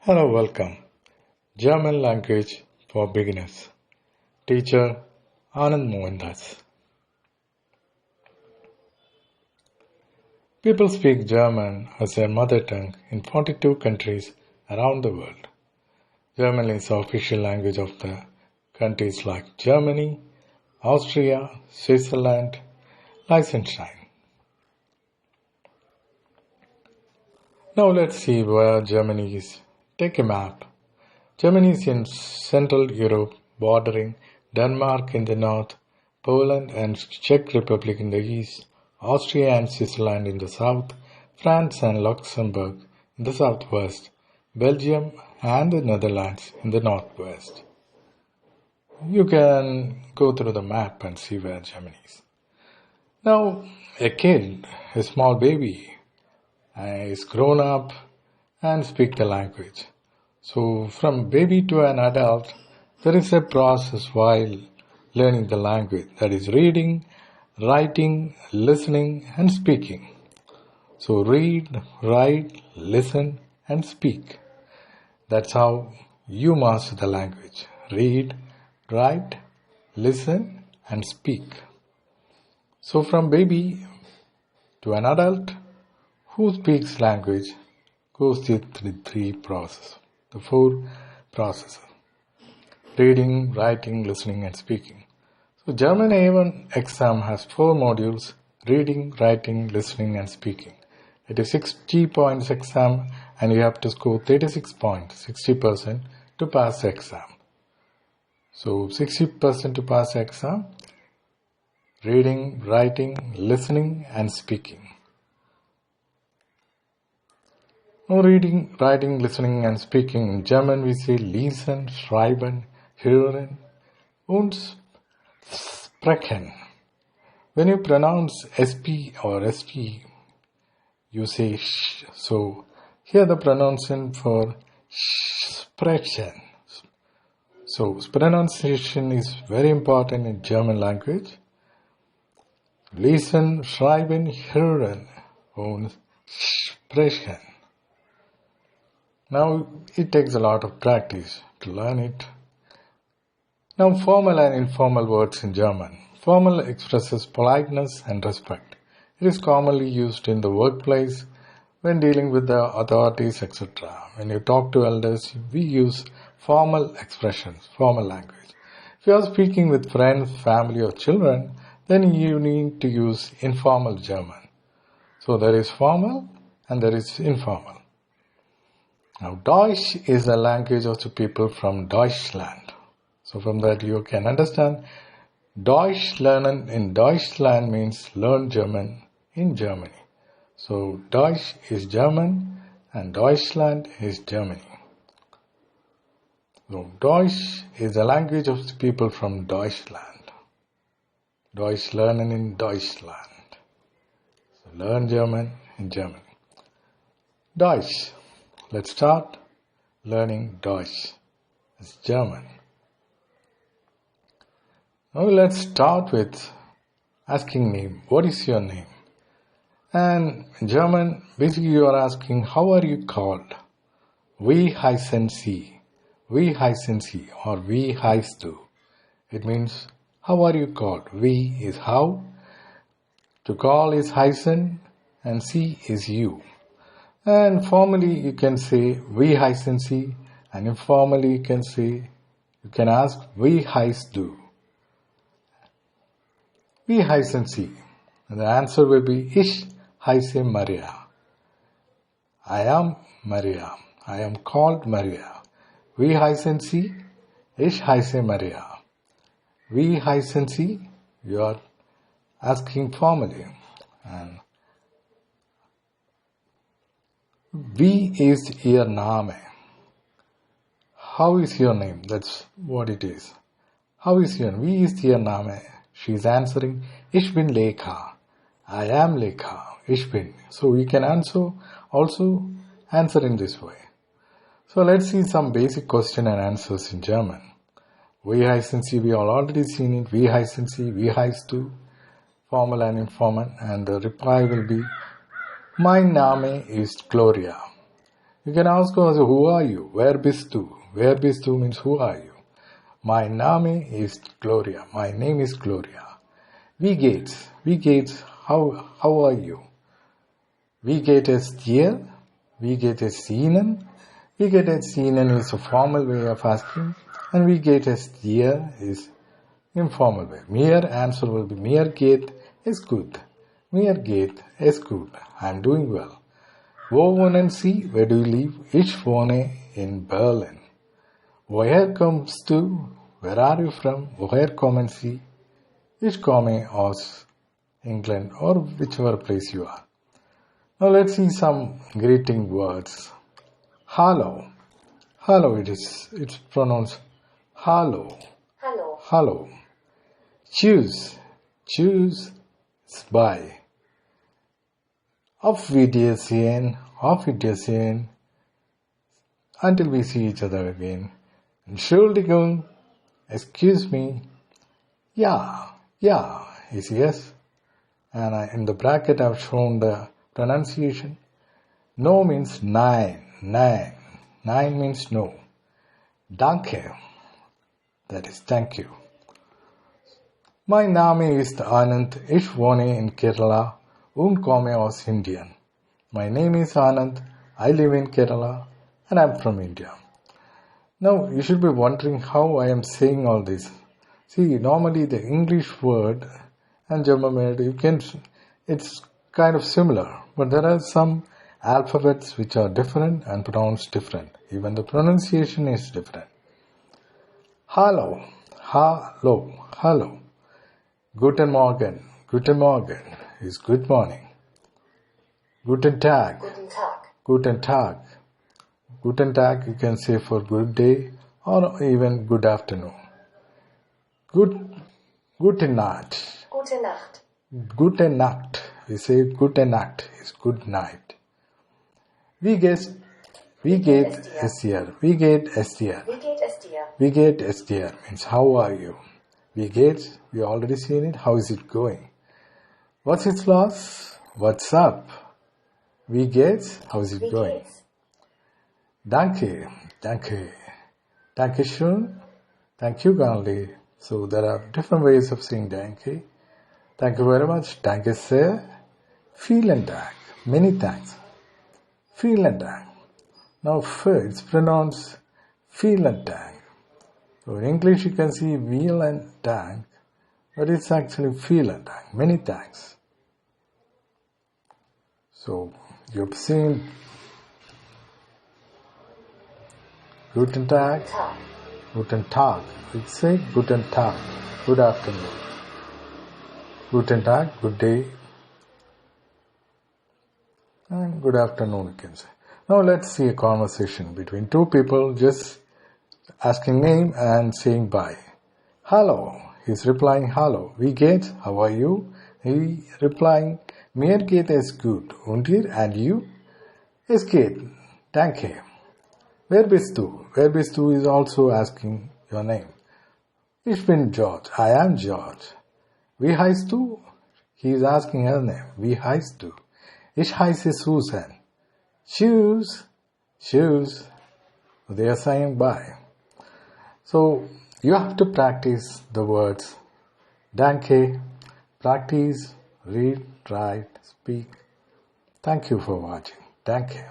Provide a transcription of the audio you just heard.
Hello, welcome. German language for beginners. Teacher Anand Mohandas. People speak German as their mother tongue in 42 countries around the world. German is the official language of the countries like Germany, Austria, Switzerland, Liechtenstein. Now let's see where Germany is. Take a map. Germany is in Central Europe, bordering Denmark in the north, Poland and Czech Republic in the east, Austria and Switzerland in the south, France and Luxembourg in the southwest, Belgium and the Netherlands in the northwest. You can go through the map and see where Germany is. Now, a kid, a small baby, is grown up and speak the language. So from baby to an adult, there is a process while learning the language, that is reading, writing, listening and speaking. So read, write, listen and speak. That's how you master the language. Read, write, listen and speak. So from baby to an adult who speaks language goes through the four processes. Reading, writing, listening and speaking. So German A1 exam has 4 modules: reading, writing, listening and speaking. It is 60 points exam and you have to score 36 points, 60% to pass the exam. So 60% to pass the exam: reading, writing, listening and speaking. Now reading, writing, listening and speaking. In German we say lesen, schreiben, hören und sprechen. When you pronounce SP or SP, you say sh. So here the pronunciation for sprechen. So pronunciation is very important in German language. Lesen, schreiben, hören und sprechen. Now it takes a lot of practice to learn it. Now formal and informal words in German. Formal expresses politeness and respect. It is commonly used in the workplace when dealing with the authorities, etc. When you talk to elders, we use formal expressions, formal language. If you are speaking with friends, family or children, then you need to use informal German. So there is formal and there is informal. Now, Deutsch is the language of the people from Deutschland. So from that you can understand, Deutsch lernen in Deutschland means learn German in Germany. So Deutsch is German and Deutschland is Germany. So Deutsch is the language of the people from Deutschland. Deutsch lernen in Deutschland. So learn German in Germany. Deutsch. Let's start learning Deutsch. It's German. Now let's start with asking name. What is your name? And in German, basically you are asking, how are you called? Wie heißen Sie? Wie heißen Sie? Or wie heißt du? It means, how are you called? Wie is how. To call is heißen and Sie is you. And formally you can say wie heißen Sie, and informally you can ask wie heißt du. Wie heißen Sie? And the answer will be ich heiße Maria. I am Maria. I am called Maria. Wie heißen Sie? Ich heiße Maria. Wie heißen Sie? You are asking formally. And wie ist Ihr Name? How is your name? That's what it is. How is your name? Wie ist Ihr Name? She is answering, Ich bin Lekha. I am Lekha. Ich bin. So we can also answer in this way. So let's see some basic question and answers in German. Wie heißen Sie? We all already seen it. Wie heißen Sie? Wie heißt du? Formal and informal. And the reply will be, Mein Name ist Gloria. You can ask also, who are you? Where bist du? Where bist du means who are you? My name is Gloria. My name is Gloria. Wie geht's? Wie geht's? How are you? Wie geht es dir? Wie geht es Ihnen? Wie geht es Ihnen is a formal way of asking, and wie geht es dir is informal way. Mere answer will be mir geht es gut. Mir geht es gut. I'm doing well. Wo wohnen Sie? Where do you live? Ich wohne in Berlin. Woher kommst du? Where are you from? Woher kommen Sie? Ich komme aus England or whichever place you are. Now let's see some greeting words. Hello. Hello it's pronounced hello. Hallo. Hello. Choose. Choose is buy. Auf Wiedersehen. Auf Wiedersehen. Until we see each other again. Entschuldigung. Excuse me. Yeah is yes. And in the bracket I've shown the pronunciation. No means nein. Nein means no. Danke. That is thank you. My name is Anand. Ich wohne in Kerala und komme aus Indien. My name is Anand. I live in Kerala and I'm from India. Now you should be wondering how I am saying all this. See, normally the English word and German word, it's kind of similar, but there are some alphabets which are different and pronounced different. Even the pronunciation is different. Hello. Guten Morgen is good morning. Guten Tag you can say for good day or even good afternoon. Gute Nacht. We say Gute Nacht is good night. Wie geht es dir? Wie geht es dir means how are you? Wie geht's? We already seen it. How is it going? What's its loss? What's up? Wie geht's? How is it going? Danke. Dankeschön. Thank you kindly. So there are different ways of saying danke. Thank you very much. Danke sehr. Vielen Dank. Many thanks. Vielen Dank. Now it's pronounced vielen Dank. So in English you can see vielen Dank, but it's actually vielen Dank. Many thanks. So you've seen Guten Tag. We say Guten Tag, good afternoon. Guten Tag, good day. And good afternoon you can say. Now let's see a conversation between two people just asking name and saying bye. Hello. He's replying hello. Wie geht's? How are you? He replying mir geht es gut. Und dir? And you? Es geht. Danke. Wer bist du? Wer bist du is also asking your name. Ich bin George. I am George. Wie heißt du? He is asking her name. Wie heißt du? Ich heiße Susan. Shoes. They are saying bye. So you have to practice the words. Danke. Practice, read, write, speak. Thank you for watching. Danke.